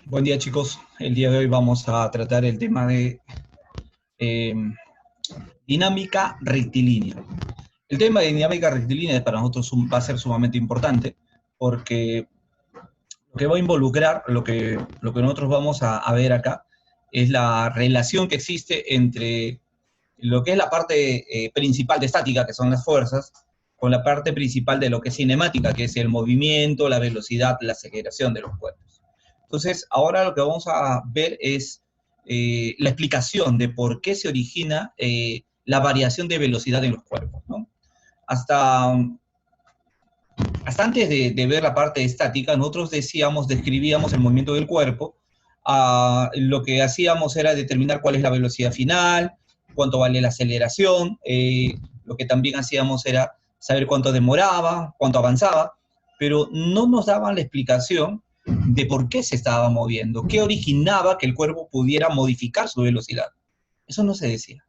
Buen día, chicos. El día de hoy vamos a tratar el tema de eh, dinámica rectilínea. El tema de dinámica rectilínea para nosotros va a ser sumamente importante porque lo que va a involucrar, lo que nosotros vamos a ver acá, es la relación que existe entre lo que es la parte principal de estática, que son las fuerzas, con la parte principal de lo que es cinemática, que es el movimiento, la velocidad, la aceleración de los cuerpos. Entonces, ahora lo que vamos a ver es la explicación de por qué se origina la variación de velocidad en los cuerpos, ¿no? Hasta, hasta antes de ver la parte estática, nosotros describíamos el movimiento del cuerpo. Lo que hacíamos era determinar cuál es la velocidad final, cuánto vale la aceleración. Lo que también hacíamos era saber cuánto demoraba, cuánto avanzaba, pero no nos daban la explicación de por qué se estaba moviendo, qué originaba que el cuerpo pudiera modificar su velocidad. Eso no se decía.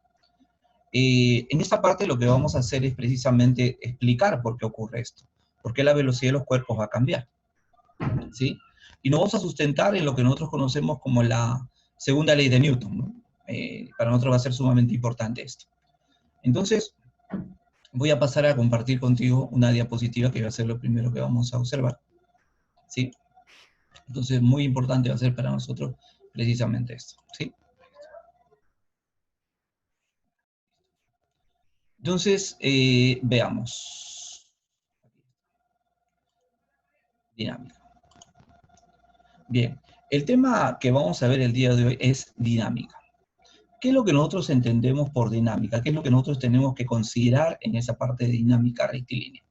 En esta parte lo que vamos a hacer es precisamente explicar por qué ocurre esto, por qué la velocidad de los cuerpos va a cambiar, ¿sí? Y nos vamos a sustentar en lo que nosotros conocemos como la segunda ley de Newton, ¿no? Para nosotros va a ser sumamente importante esto. Entonces, voy a pasar a compartir contigo una diapositiva que va a ser lo primero que vamos a observar, ¿sí? Entonces, muy importante va a ser para nosotros precisamente esto, ¿sí? Entonces, veamos. Dinámica. Bien, el tema que vamos a ver el día de hoy es dinámica. ¿Qué es lo que nosotros entendemos por dinámica? ¿Qué es lo que nosotros tenemos que considerar en esa parte de dinámica rectilínea?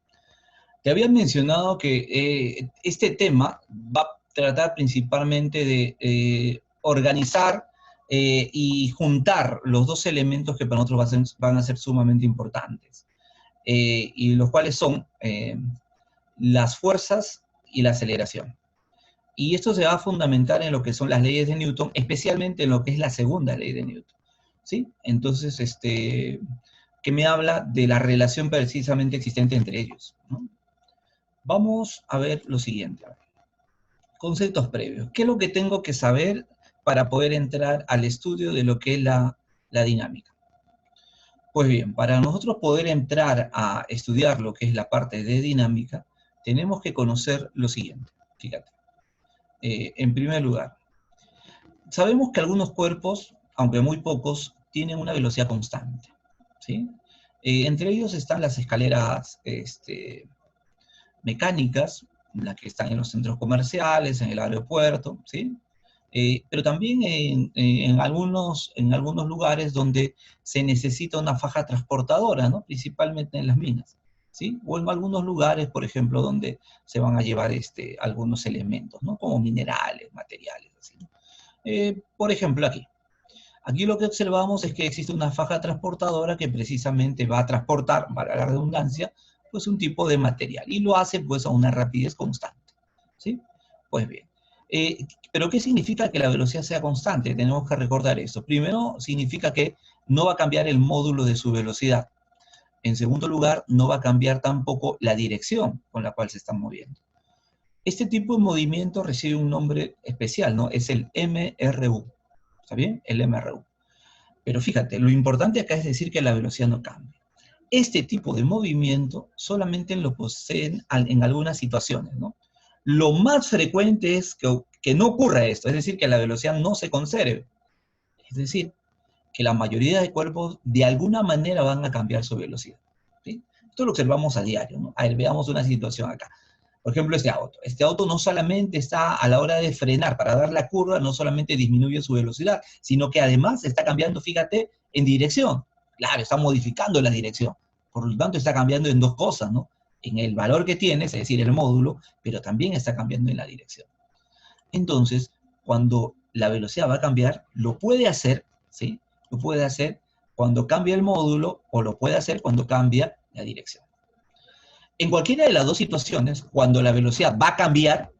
Te había mencionado que este tema va a tratar principalmente de organizar y juntar los dos elementos que para nosotros van a ser sumamente importantes, y los cuales son las fuerzas y la aceleración. Y esto se va a fundamentar en lo que son las leyes de Newton, especialmente en lo que es la segunda ley de Newton, ¿sí? Entonces, que me habla de la relación precisamente existente entre ellos, ¿no? Vamos a ver lo siguiente. Conceptos previos. ¿Qué es lo que tengo que saber para poder entrar al estudio de lo que es la dinámica? Pues bien, para nosotros poder entrar a estudiar lo que es la parte de dinámica, tenemos que conocer lo siguiente. Fíjate. En primer lugar, sabemos que algunos cuerpos, aunque muy pocos, tienen una velocidad constante, ¿sí? Entre ellos están las escaleras mecánicas, las que están en los centros comerciales, en el aeropuerto, ¿sí? Pero también en algunos lugares donde se necesita una faja transportadora, ¿no? Principalmente en las minas, ¿sí? O en algunos lugares, por ejemplo, donde se van a llevar algunos elementos, ¿no? Como minerales, materiales, así. Por ejemplo, aquí. Aquí lo que observamos es que existe una faja transportadora que precisamente va a transportar, para la redundancia, pues un tipo de material y lo hace pues a una rapidez constante, ¿sí? Pues bien, pero ¿qué significa que la velocidad sea constante? Tenemos que recordar eso. Primero, significa que no va a cambiar el módulo de su velocidad. En segundo lugar, no va a cambiar tampoco la dirección con la cual se están moviendo. Este tipo de movimiento recibe un nombre especial, ¿no? Es el MRU. ¿Está bien? El MRU. Pero fíjate, lo importante acá es decir que la velocidad no cambia. Este tipo de movimiento solamente lo poseen en algunas situaciones, ¿no? Lo más frecuente es que no ocurra esto, es decir, que la velocidad no se conserve. Es decir, que la mayoría de cuerpos de alguna manera van a cambiar su velocidad, ¿sí? Esto lo observamos a diario, ¿no? A ver, veamos una situación acá. Por ejemplo, este auto. Este auto no solamente está a la hora de frenar para dar la curva, no solamente disminuye su velocidad, sino que además está cambiando, fíjate, en dirección. Claro, está modificando la dirección. Por lo tanto, está cambiando en dos cosas, ¿no? En el valor que tiene, es decir, el módulo, pero también está cambiando en la dirección. Entonces, cuando la velocidad va a cambiar, lo puede hacer, ¿sí? Lo puede hacer cuando cambia el módulo o lo puede hacer cuando cambia la dirección. En cualquiera de las dos situaciones, cuando la velocidad va a cambiar,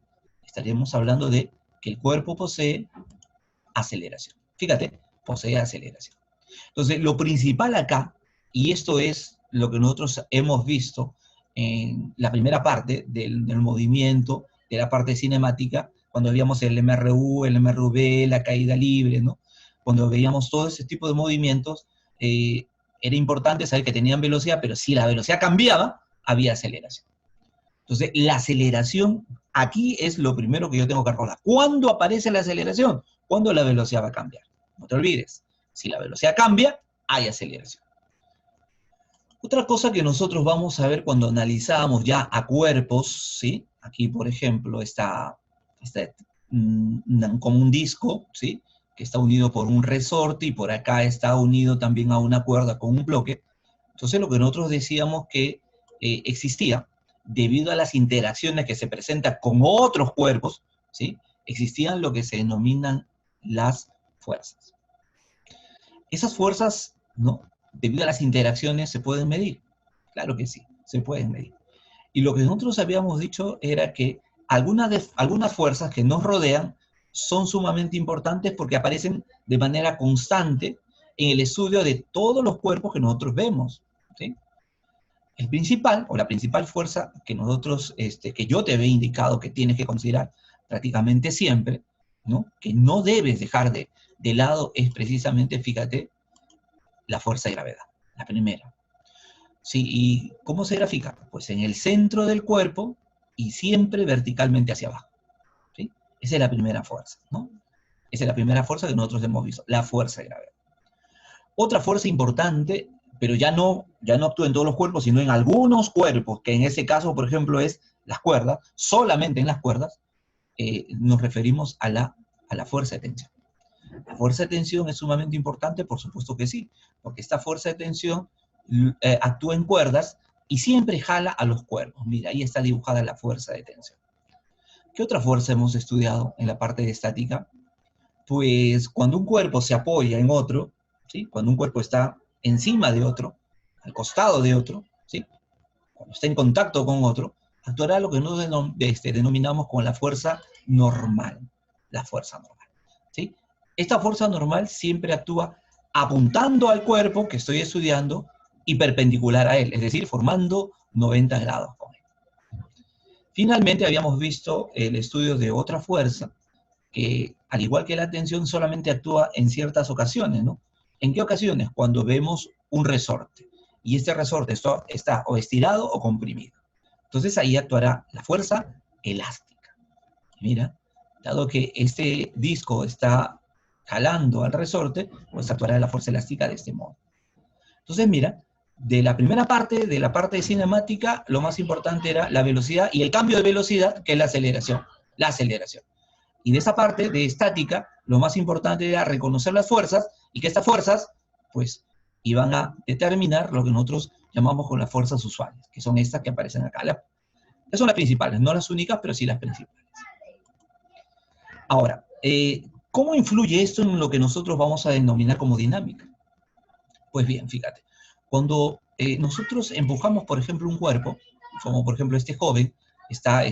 estaríamos hablando de que el cuerpo posee aceleración. Fíjate, posee aceleración. Entonces, lo principal acá, y esto es lo que nosotros hemos visto en la primera parte del movimiento, de la parte cinemática, Cuando veíamos el MRU, el MRV, la caída libre, ¿no? Cuando veíamos todo ese tipo de movimientos, era importante saber que tenían velocidad, pero si la velocidad cambiaba, había aceleración. Entonces, la aceleración aquí es lo primero que yo tengo que recordar. ¿Cuándo aparece la aceleración? Cuando la velocidad va a cambiar. No te olvides, si la velocidad cambia, hay aceleración. Otra cosa que nosotros vamos a ver cuando analizamos ya a cuerpos, ¿sí? Aquí, por ejemplo, está como un disco, ¿sí? Que está unido por un resorte y por acá está unido también a una cuerda con un bloque. Entonces, lo que nosotros decíamos que existía, debido a las interacciones que se presentan con otros cuerpos, ¿sí? Existían lo que se denominan las fuerzas. Esas fuerzas, ¿no? Debido a las interacciones, ¿se pueden medir? Claro que sí, se pueden medir. Y lo que nosotros habíamos dicho era que algunas fuerzas que nos rodean son sumamente importantes porque aparecen de manera constante en el estudio de todos los cuerpos que nosotros vemos, ¿sí? El principal, o la principal fuerza que nosotros, que yo te había indicado que tienes que considerar prácticamente siempre, ¿no? Que no debes dejar de lado, es precisamente, fíjate, la fuerza de gravedad, la primera. Sí, ¿y cómo se grafica? Pues en el centro del cuerpo y siempre verticalmente hacia abajo, ¿sí? Esa es la primera fuerza, ¿no? Esa es la primera fuerza que nosotros hemos visto, la fuerza de gravedad. Otra fuerza importante, pero ya no actúa en todos los cuerpos, sino en algunos cuerpos, que en ese caso, por ejemplo, es las cuerdas, solamente en las cuerdas, nos referimos a la fuerza de tensión. La fuerza de tensión es sumamente importante, por supuesto que sí, porque esta fuerza de tensión actúa en cuerdas y siempre jala a los cuerpos. Mira, ahí está dibujada la fuerza de tensión. ¿Qué otra fuerza hemos estudiado en la parte de estática? Pues cuando un cuerpo se apoya en otro, ¿sí? Cuando un cuerpo está encima de otro, al costado de otro, ¿sí? Cuando está en contacto con otro, actuará lo que nosotros denominamos como la fuerza normal. La fuerza normal, ¿sí? Esta fuerza normal siempre actúa apuntando al cuerpo que estoy estudiando y perpendicular a él, es decir, formando 90 grados con él. Finalmente, habíamos visto el estudio de otra fuerza que, al igual que la tensión, solamente actúa en ciertas ocasiones, ¿no? ¿En qué ocasiones? Cuando vemos un resorte y este resorte está o estirado o comprimido. Entonces ahí actuará la fuerza elástica. Mira, dado que este disco está jalando al resorte, pues actuará la fuerza elástica de este modo. Entonces, mira, de la primera parte, de la parte de cinemática, lo más importante era la velocidad y el cambio de velocidad, que es la aceleración. La aceleración. Y de esa parte de estática, lo más importante era reconocer las fuerzas y que estas fuerzas, pues, iban a determinar lo que nosotros llamamos con las fuerzas usuales, que son estas que aparecen acá. Son las principales, no las únicas, pero sí las principales. Ahora, ¿cómo influye esto en lo que nosotros vamos a denominar como dinámica? Pues bien, fíjate, cuando nosotros empujamos, por ejemplo, un cuerpo, como por ejemplo este joven está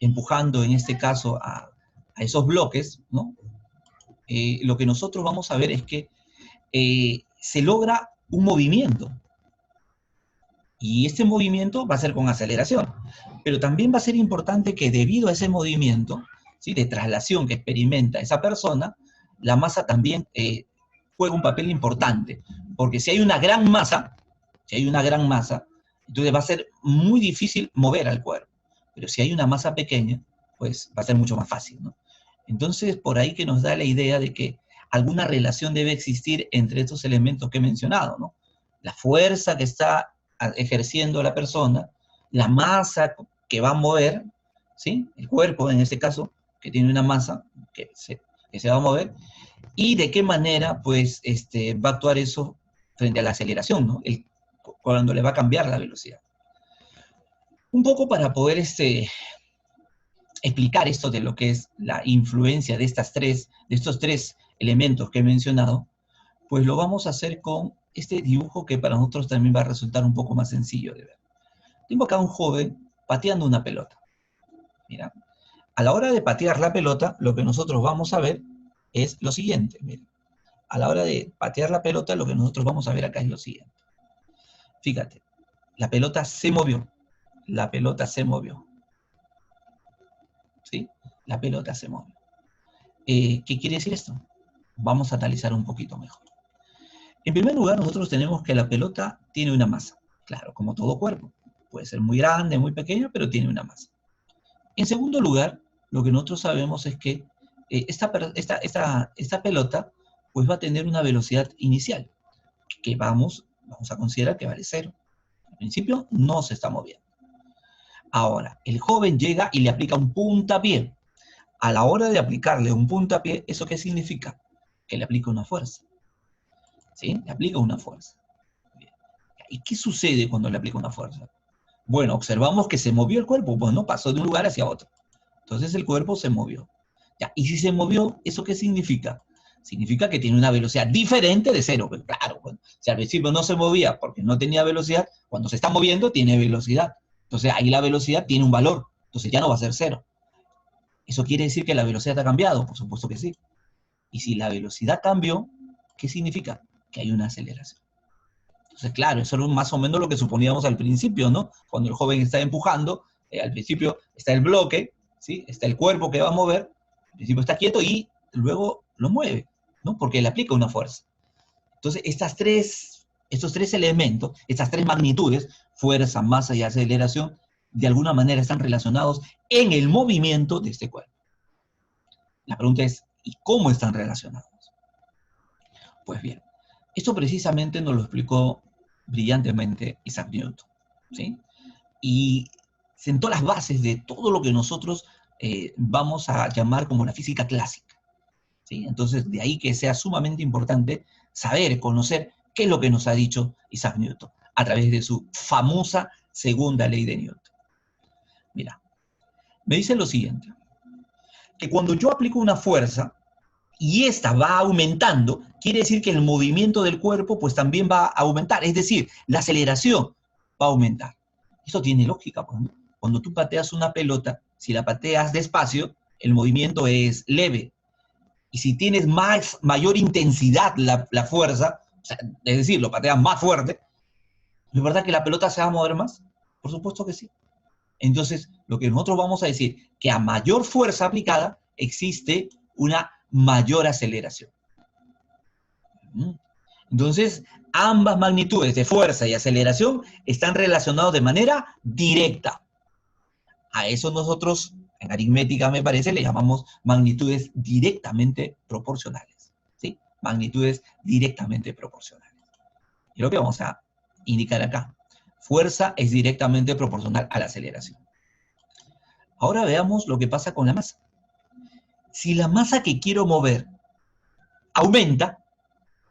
empujando en este caso a esos bloques, ¿no? Lo que nosotros vamos a ver es que se logra un movimiento. Y este movimiento va a ser con aceleración. Pero también va a ser importante que debido a ese movimiento, ¿sí?, de traslación que experimenta esa persona, la masa también juega un papel importante. Porque si hay una gran masa, entonces va a ser muy difícil mover al cuerpo. Pero si hay una masa pequeña, pues va a ser mucho más fácil, ¿no? Entonces, por ahí que nos da la idea de que alguna relación debe existir entre estos elementos que he mencionado, ¿no? La fuerza que está ejerciendo la persona, la masa que va a mover, ¿sí? El cuerpo, en este caso, que tiene una masa que se va a mover, y de qué manera, pues, va a actuar eso frente a la aceleración, ¿no? Cuando le va a cambiar la velocidad. Un poco para poder explicar esto de lo que es la influencia de estos tres elementos que he mencionado, pues lo vamos a hacer con este dibujo que para nosotros también va a resultar un poco más sencillo de ver. Tengo acá un joven pateando una pelota. Mira, a la hora de patear la pelota, lo que nosotros vamos a ver es lo siguiente. Mira, a la hora de patear la pelota, lo que nosotros vamos a ver acá es lo siguiente. Fíjate, la pelota se movió. La pelota se movió. ¿Sí? la pelota se movió. ¿Qué quiere decir esto? Vamos a analizar un poquito mejor. En primer lugar, nosotros tenemos que la pelota tiene una masa. Claro, como todo cuerpo. Puede ser muy grande, muy pequeña, pero tiene una masa. En segundo lugar, lo que nosotros sabemos es que esta pelota pues va a tener una velocidad inicial, que vamos a considerar que vale cero. Al principio no se está moviendo. Ahora, el joven llega y le aplica un puntapié. A la hora de aplicarle un puntapié, ¿eso qué significa? Que le aplica una fuerza. ¿Sí? Le aplica una fuerza. Bien. ¿Y qué sucede cuando le aplica una fuerza? Bueno, observamos que se movió el cuerpo, pues no pasó de un lugar hacia otro. Entonces el cuerpo se movió. Ya, y si se movió, ¿eso qué significa? Significa que tiene una velocidad diferente de cero. Pues claro, pues, si al principio no se movía porque no tenía velocidad, cuando se está moviendo tiene velocidad. Entonces ahí la velocidad tiene un valor. Entonces ya no va a ser cero. ¿Eso quiere decir que la velocidad ha cambiado? Por supuesto que sí. Y si la velocidad cambió, ¿qué significa? Que hay una aceleración. Entonces, claro, eso es más o menos lo que suponíamos al principio, ¿no? Cuando el joven está empujando, al principio está el bloque, ¿sí? Está el cuerpo que va a mover, al principio está quieto y luego lo mueve, ¿no? Porque le aplica una fuerza. Entonces, estos tres elementos, estas tres magnitudes, fuerza, masa y aceleración, de alguna manera están relacionados en el movimiento de este cuerpo. La pregunta es, ¿y cómo están relacionados? Pues bien, esto precisamente nos lo explicó brillantemente Isaac Newton, ¿sí? Y sentó las bases de todo lo que nosotros vamos a llamar como la física clásica, ¿sí? Entonces, de ahí que sea sumamente importante saber, conocer qué es lo que nos ha dicho Isaac Newton a través de su famosa segunda ley de Newton. Mira, me dice lo siguiente, que cuando yo aplico una fuerza, y esta va aumentando, quiere decir que el movimiento del cuerpo pues también va a aumentar, es decir, la aceleración va a aumentar. Eso tiene lógica, pues, ¿no? Cuando tú pateas una pelota, si la pateas despacio, el movimiento es leve. Y si tienes mayor intensidad la fuerza, o sea, es decir, lo pateas más fuerte, ¿es verdad que la pelota se va a mover más? Por supuesto que sí. Entonces, lo que nosotros vamos a decir, que a mayor fuerza aplicada, existe una mayor aceleración. Entonces, ambas magnitudes de fuerza y aceleración están relacionados de manera directa. A eso nosotros, en aritmética me parece, le llamamos magnitudes directamente proporcionales. ¿Sí? Magnitudes directamente proporcionales. Y lo que vamos a indicar acá, fuerza es directamente proporcional a la aceleración. Ahora veamos lo que pasa con la masa. Si la masa que quiero mover aumenta,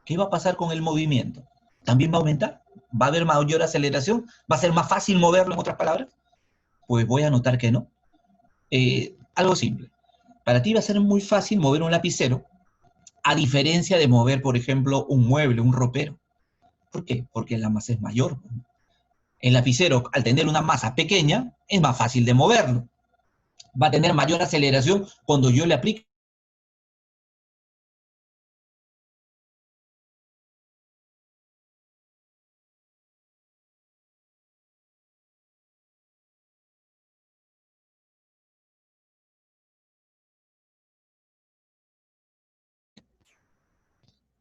¿qué va a pasar con el movimiento? ¿También va a aumentar? ¿Va a haber mayor aceleración? ¿Va a ser más fácil moverlo, en otras palabras? Pues voy a notar que no. Algo simple. Para ti va a ser muy fácil mover un lapicero, a diferencia de mover, por ejemplo, un mueble, un ropero. ¿Por qué? Porque la masa es mayor. El lapicero, al tener una masa pequeña, es más fácil de moverlo. Va a tener mayor aceleración cuando yo le aplique.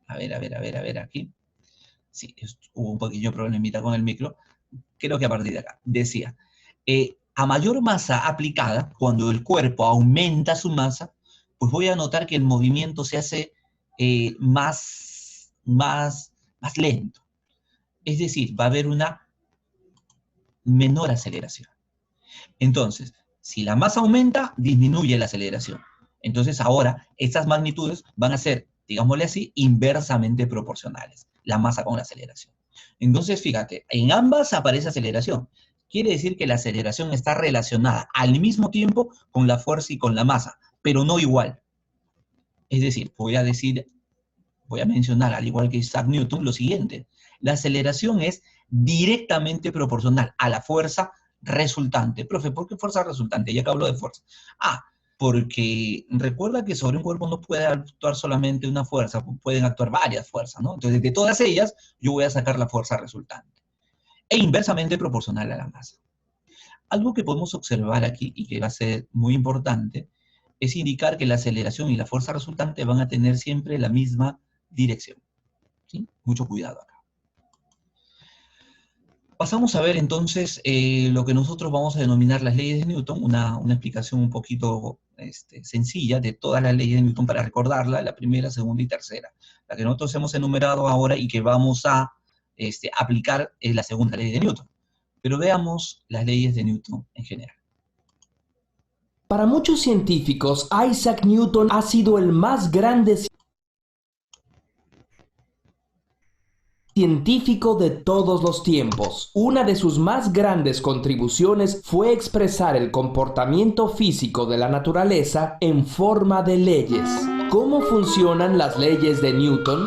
A ver, aquí. Sí, hubo un pequeño problemita con el micro. Creo que a partir de acá. Decía, a mayor masa aplicada, cuando el cuerpo aumenta su masa, pues voy a notar que el movimiento se hace más lento. Es decir, va a haber una menor aceleración. Entonces, si la masa aumenta, disminuye la aceleración. Entonces, ahora, estas magnitudes van a ser, digámosle así, inversamente proporcionales, la masa con la aceleración. Entonces, fíjate, en ambas aparece aceleración. Quiere decir que la aceleración está relacionada al mismo tiempo con la fuerza y con la masa, pero no igual. Es decir, voy a mencionar, al igual que Isaac Newton, lo siguiente. La aceleración es directamente proporcional a la fuerza resultante. Profe, ¿por qué fuerza resultante? Ya que hablo de fuerza. Porque recuerda que sobre un cuerpo no puede actuar solamente una fuerza, pueden actuar varias fuerzas, ¿no? Entonces, de todas ellas, yo voy a sacar la fuerza resultante. E inversamente proporcional a la masa. Algo que podemos observar aquí y que va a ser muy importante es indicar que la aceleración y la fuerza resultante van a tener siempre la misma dirección. ¿Sí? Mucho cuidado acá. Pasamos a ver entonces lo que nosotros vamos a denominar las leyes de Newton, una explicación un poquito sencilla de todas las leyes de Newton para recordarla, la primera, segunda y tercera. La que nosotros hemos enumerado ahora y que vamos a aplicar es la segunda ley de Newton. Pero veamos las leyes de Newton en general. Para muchos científicos, Isaac Newton ha sido el más grande científico de todos los tiempos. Una de sus más grandes contribuciones fue expresar el comportamiento físico de la naturaleza en forma de leyes. ¿Cómo funcionan las leyes de Newton?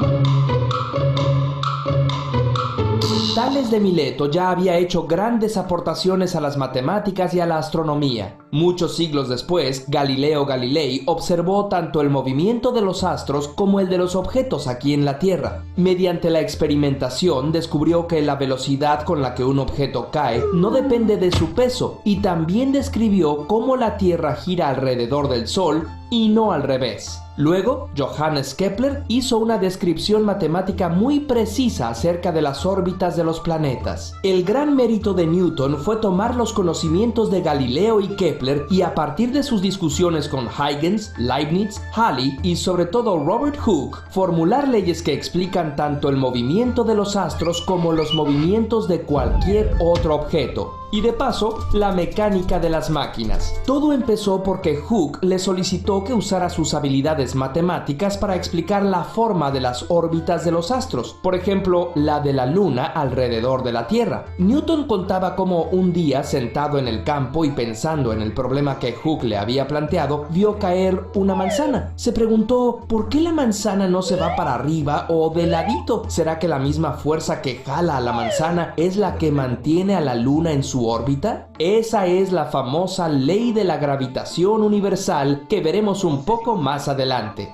Tales de Mileto ya había hecho grandes aportaciones a las matemáticas y a la astronomía. Muchos siglos después, Galileo Galilei observó tanto el movimiento de los astros como el de los objetos aquí en la Tierra. Mediante la experimentación descubrió que la velocidad con la que un objeto cae no depende de su peso, y también describió cómo la Tierra gira alrededor del Sol y no al revés. Luego, Johannes Kepler hizo una descripción matemática muy precisa acerca de las órbitas de los planetas. El gran mérito de Newton fue tomar los conocimientos de Galileo y Kepler y a partir de sus discusiones con Huygens, Leibniz, Halley y sobre todo Robert Hooke, formular leyes que explican tanto el movimiento de los astros como los movimientos de cualquier otro objeto. Y de paso, la mecánica de las máquinas. Todo empezó porque Hooke le solicitó que usara sus habilidades matemáticas para explicar la forma de las órbitas de los astros, por ejemplo, la de la Luna alrededor de la Tierra. Newton contaba cómo un día, sentado en el campo y pensando en el problema que Hooke le había planteado, vio caer una manzana. Se preguntó, ¿por qué la manzana no se va para arriba o de ladito? ¿Será que la misma fuerza que jala a la manzana es la que mantiene a la Luna en su órbita? Esa es la famosa ley de la gravitación universal que veremos un poco más adelante.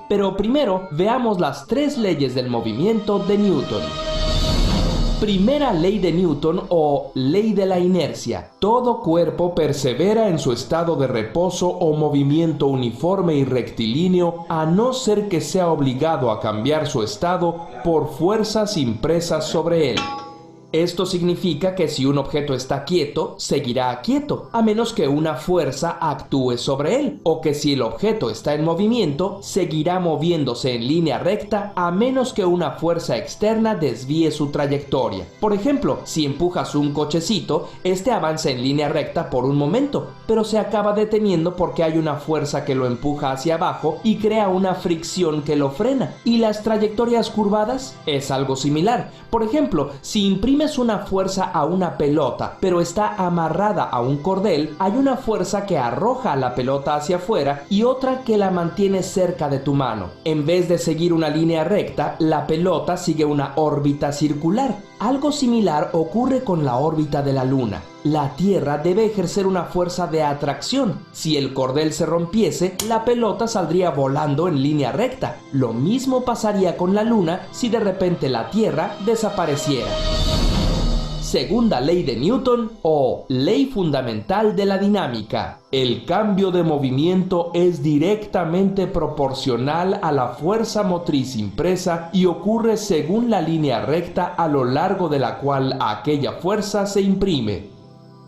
Pero primero veamos las tres leyes del movimiento de Newton. Primera ley de Newton o ley de la inercia. Todo cuerpo persevera en su estado de reposo o movimiento uniforme y rectilíneo a no ser que sea obligado a cambiar su estado por fuerzas impresas sobre él. Esto significa que si un objeto está quieto, seguirá quieto, a menos que una fuerza actúe sobre él, o que si el objeto está en movimiento, seguirá moviéndose en línea recta, a menos que una fuerza externa desvíe su trayectoria. Por ejemplo, si empujas un cochecito, este avanza en línea recta por un momento, pero se acaba deteniendo porque hay una fuerza que lo empuja hacia abajo y crea una fricción que lo frena. ¿Y las trayectorias curvadas? Es algo similar. Por ejemplo, si imprimes una fuerza a una pelota, pero está amarrada a un cordel, hay una fuerza que arroja la pelota hacia afuera y otra que la mantiene cerca de tu mano. En vez de seguir una línea recta, la pelota sigue una órbita circular. Algo similar ocurre con la órbita de la Luna. La Tierra debe ejercer una fuerza de atracción. Si el cordel se rompiese, la pelota saldría volando en línea recta. Lo mismo pasaría con la Luna si de repente la Tierra desapareciera. Segunda ley de Newton o ley fundamental de la dinámica. El cambio de movimiento es directamente proporcional a la fuerza motriz impresa y ocurre según la línea recta a lo largo de la cual aquella fuerza se imprime.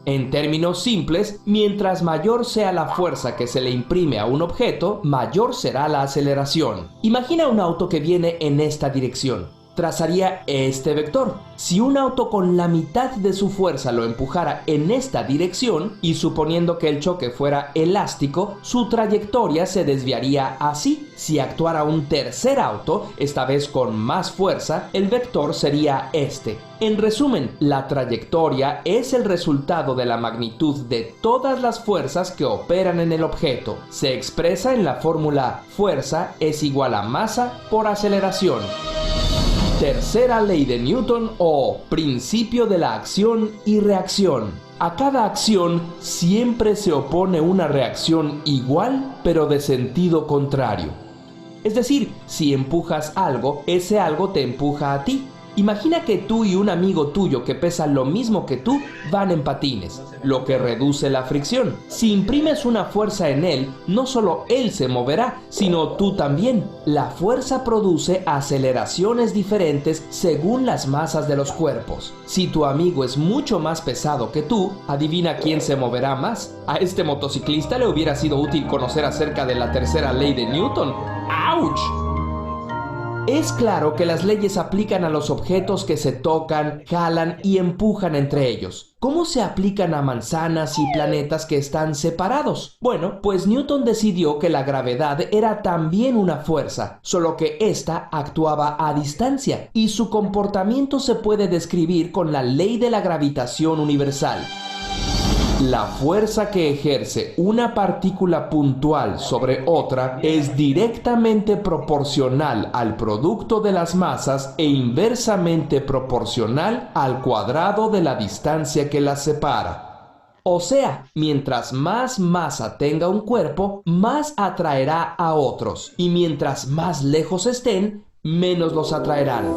En términos simples, mientras mayor sea la fuerza que se le imprime a un objeto, mayor será la aceleración. Imagina un auto que viene en esta dirección. Trazaría este vector. Si un auto con la mitad de su fuerza lo empujara en esta dirección, y suponiendo que el choque fuera elástico, su trayectoria se desviaría así. Si actuara un tercer auto, esta vez con más fuerza, el vector sería este. En resumen, la trayectoria es el resultado de la magnitud de todas las fuerzas que operan en el objeto. Se expresa en la fórmula fuerza es igual a masa por aceleración. Tercera ley de Newton o principio de la acción y reacción. A cada acción siempre se opone una reacción igual pero de sentido contrario. Es decir, si empujas algo, ese algo te empuja a ti. Imagina que tú y un amigo tuyo que pesa lo mismo que tú van en patines, lo que reduce la fricción. Si imprimes una fuerza en él, no solo él se moverá, sino tú también. La fuerza produce aceleraciones diferentes según las masas de los cuerpos. Si tu amigo es mucho más pesado que tú, adivina quién se moverá más. A este motociclista le hubiera sido útil conocer acerca de la tercera ley de Newton. ¡Auch! Es claro que las leyes aplican a los objetos que se tocan, jalan y empujan entre ellos. ¿Cómo se aplican a manzanas y planetas que están separados? Bueno, pues Newton decidió que la gravedad era también una fuerza, solo que ésta actuaba a distancia, y su comportamiento se puede describir con la ley de la gravitación universal. La fuerza que ejerce una partícula puntual sobre otra es directamente proporcional al producto de las masas e inversamente proporcional al cuadrado de la distancia que las separa. O sea, mientras más masa tenga un cuerpo, más atraerá a otros, y mientras más lejos estén, menos los atraerán.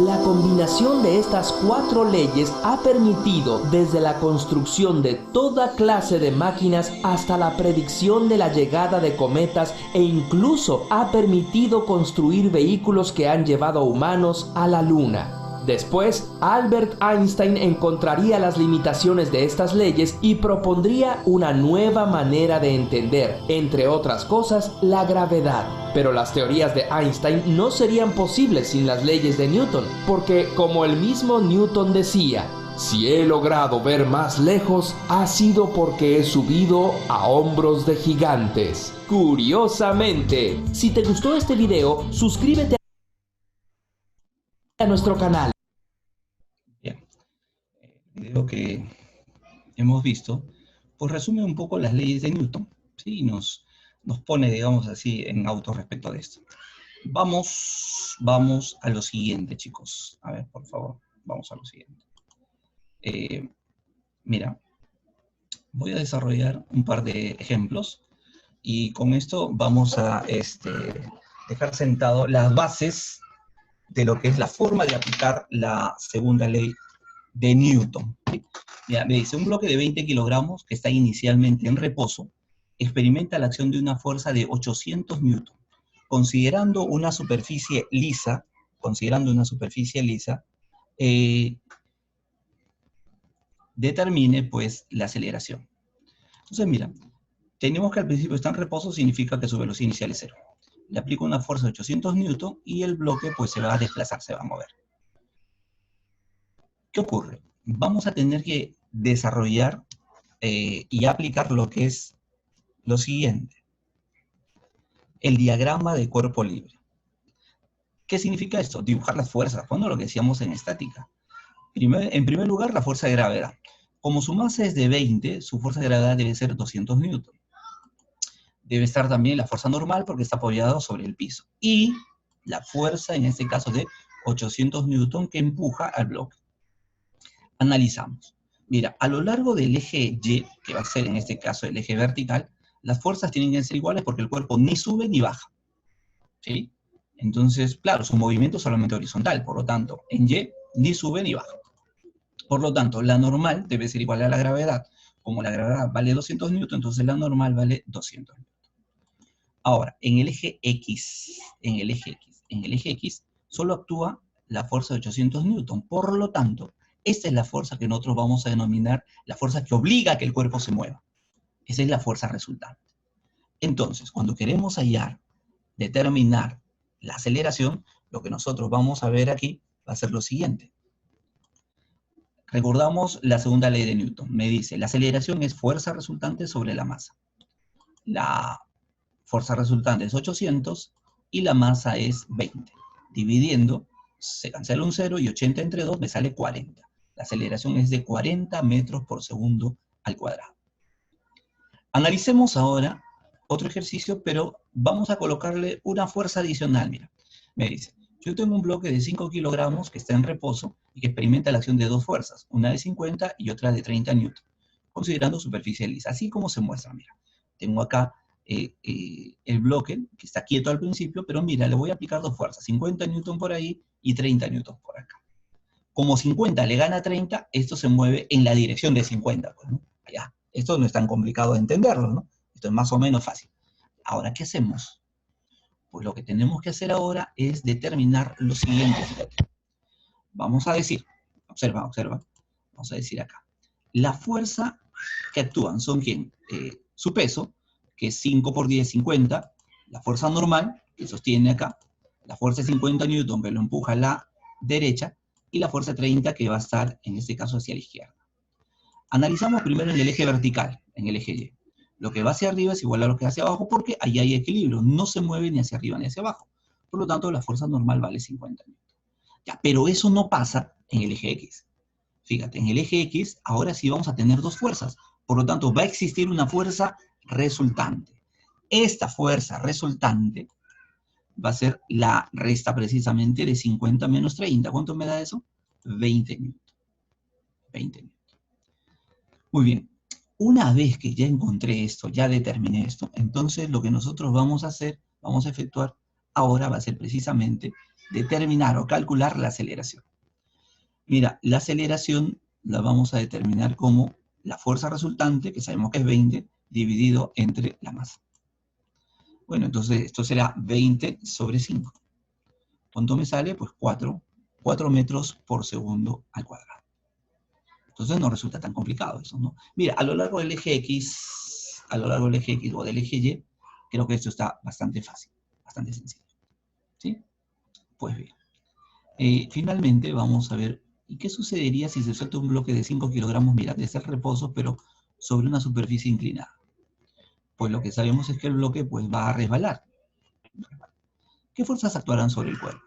La combinación de estas 4 leyes ha permitido desde la construcción de toda clase de máquinas hasta la predicción de la llegada de cometas, e incluso ha permitido construir vehículos que han llevado humanos a la luna. Después, Albert Einstein encontraría las limitaciones de estas leyes y propondría una nueva manera de entender, entre otras cosas, la gravedad. Pero las teorías de Einstein no serían posibles sin las leyes de Newton, porque, como el mismo Newton decía, si he logrado ver más lejos, ha sido porque he subido a hombros de gigantes. Curiosamente, si te gustó este video, suscríbete a nuestro canal. Bien, el video que hemos visto, pues resume un poco las leyes de Newton, ¿sí? Nos pone, digamos así, en auto respecto de esto. Vamos a lo siguiente, chicos. A ver, por favor, vamos a lo siguiente. Mira, voy a desarrollar un par de ejemplos y con esto vamos a dejar sentado las bases de lo que es la forma de aplicar la segunda ley de Newton. ¿Sí? Mira, me dice, un bloque de 20 kilogramos que está inicialmente en reposo experimenta la acción de una fuerza de 800 newton. Considerando una superficie lisa, determine pues la aceleración. Entonces mira, tenemos que al principio está en reposo, significa que su velocidad inicial es 0. Le aplico una fuerza de 800 newton y el bloque pues se va a desplazar, se va a mover. ¿Qué ocurre? Vamos a tener que desarrollar y aplicar lo que es lo siguiente. El diagrama de cuerpo libre. ¿Qué significa esto? Dibujar las fuerzas, bueno, lo que decíamos en estática. En primer lugar, la fuerza de gravedad. Como su masa es de 20, su fuerza de gravedad debe ser 200 newton. Debe estar también la fuerza normal porque está apoyado sobre el piso. Y la fuerza, en este caso, de 800 newton que empuja al bloque. Analizamos. Mira, a lo largo del eje Y, que va a ser en este caso el eje vertical, las fuerzas tienen que ser iguales porque el cuerpo ni sube ni baja. ¿Sí? Entonces, claro, su movimiento es solamente horizontal, por lo tanto, en Y ni sube ni baja. Por lo tanto, la normal debe ser igual a la gravedad. Como la gravedad vale 200 newton, entonces la normal vale 200 newton. Ahora, en el eje X, solo actúa la fuerza de 800 newton. Por lo tanto, esta es la fuerza que nosotros vamos a denominar la fuerza que obliga a que el cuerpo se mueva. Esa es la fuerza resultante. Entonces, cuando queremos determinar la aceleración, lo que nosotros vamos a ver aquí va a ser lo siguiente. Recordamos la segunda ley de Newton. Me dice, la aceleración es fuerza resultante sobre la masa. La fuerza resultante es 800 y la masa es 20. Dividiendo, se cancela un 0 y 80 entre 2 me sale 40. La aceleración es de 40 metros por segundo al cuadrado. Analicemos ahora otro ejercicio, pero vamos a colocarle una fuerza adicional. Mira, me dice, yo tengo un bloque de 5 kilogramos que está en reposo y que experimenta la acción de 2 fuerzas, una de 50 y otra de 30 newton, considerando superficie lisa. Así como se muestra, mira. Tengo acá el bloque, que está quieto al principio, pero mira, le voy a aplicar dos fuerzas, 50 newton por ahí y 30 newton por acá. Como 50 le gana 30, esto se mueve en la dirección de 50. Pues, ¿no? Allá. Esto no es tan complicado de entenderlo, ¿no? Esto es más o menos fácil. Ahora, ¿qué hacemos? Pues lo que tenemos que hacer ahora es determinar lo siguiente. Fíjate. Vamos a decir, observa, observa, vamos a decir acá. La fuerza que actúan son ¿quién? Su peso, que es 5 por 10, 50. La fuerza normal, que sostiene acá. La fuerza de 50 newton, que lo empuja a la derecha. Y la fuerza 30, que va a estar, en este caso, hacia la izquierda. Analizamos primero en el eje vertical, en el eje Y. Lo que va hacia arriba es igual a lo que va hacia abajo, porque ahí hay equilibrio. No se mueve ni hacia arriba ni hacia abajo. Por lo tanto, la fuerza normal vale 50 newton. Ya, pero eso no pasa en el eje X. Fíjate, en el eje X, ahora sí vamos a tener dos fuerzas. Por lo tanto, va a existir una fuerza resultante. Esta fuerza resultante va a ser la resta precisamente de 50 menos 30. ¿Cuánto me da eso? 20 newton. 20 newton. Muy bien. Una vez que ya encontré esto, ya determiné esto, entonces lo que nosotros vamos a hacer, vamos a efectuar ahora va a ser precisamente determinar o calcular la aceleración. Mira, la aceleración la vamos a determinar como la fuerza resultante, que sabemos que es 20, dividido entre la masa. Bueno, entonces esto será 20 sobre 5. ¿Cuánto me sale? Pues 4 metros por segundo al cuadrado. Entonces no resulta tan complicado eso, ¿no? Mira, a lo largo del eje X, o del eje Y, creo que esto está bastante fácil, bastante sencillo. ¿Sí? Pues bien. Finalmente vamos a ver, ¿y qué sucedería si se suelta un bloque de 5 kilogramos, mira, de ese reposo, pero sobre una superficie inclinada? Pues lo que sabemos es que el bloque pues, va a resbalar. ¿Qué fuerzas actuarán sobre el cuerpo?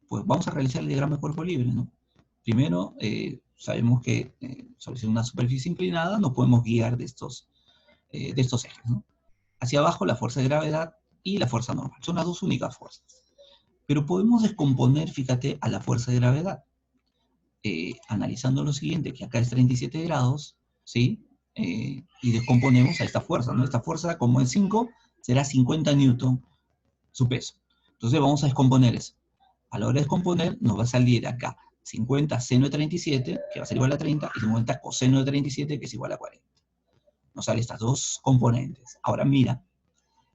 Pues vamos a realizar el diagrama de cuerpo libre, ¿no? Primero, sabemos que sobre una superficie inclinada nos podemos guiar de estos ejes, ¿no? Hacia abajo la fuerza de gravedad y la fuerza normal. Son las dos únicas fuerzas. Pero podemos descomponer, fíjate, a la fuerza de gravedad. Analizando lo siguiente, que acá es 37 grados, ¿sí? Y descomponemos a esta fuerza, ¿no? Esta fuerza, como es 5, será 50 newton su peso. Entonces vamos a descomponer eso. A la hora de descomponer, nos va a salir acá 50 seno de 37, que va a ser igual a 30, y 50 coseno de 37, que es igual a 40. Nos salen estas dos componentes. Ahora mira,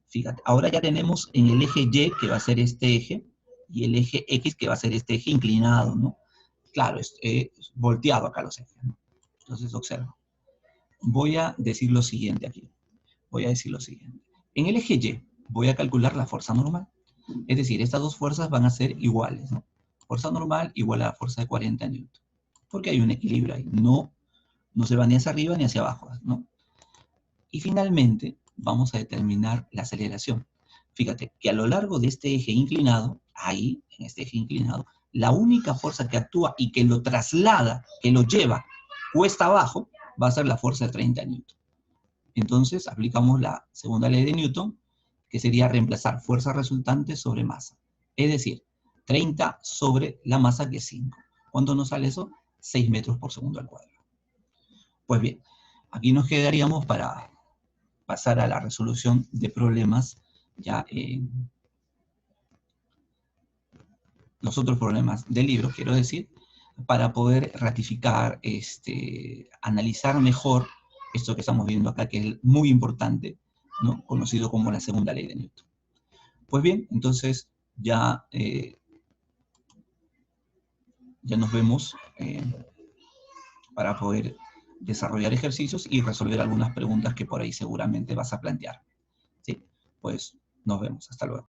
fíjate, ahora ya tenemos en el eje Y, que va a ser este eje, y el eje X, que va a ser este eje inclinado, ¿no? Claro, es volteado acá los ejes, ¿no? Entonces, observa. Voy a decir lo siguiente aquí. Voy a decir lo siguiente. En el eje Y, voy a calcular la fuerza normal. Es decir, estas dos fuerzas van a ser iguales, ¿no? Fuerza normal igual a la fuerza de 40 newton. Porque hay un equilibrio ahí. No se va ni hacia arriba ni hacia abajo, ¿no? Y finalmente, vamos a determinar la aceleración. Fíjate que a lo largo de este eje inclinado, ahí, en este eje inclinado, la única fuerza que actúa y que lo traslada, que lo lleva cuesta abajo, va a ser la fuerza de 30 newton. Entonces, aplicamos la segunda ley de Newton, que sería reemplazar fuerza resultante sobre masa. Es decir, 30 sobre la masa, que es 5. ¿Cuánto nos sale eso? 6 metros por segundo al cuadrado. Pues bien, aquí nos quedaríamos para pasar a la resolución de problemas ya en los otros problemas del libro, quiero decir, para poder ratificar, analizar mejor esto que estamos viendo acá, que es muy importante, ¿no? Conocido como la segunda ley de Newton. Pues bien, entonces ya nos vemos para poder desarrollar ejercicios y resolver algunas preguntas que por ahí seguramente vas a plantear. ¿Sí? Pues nos vemos. Hasta luego.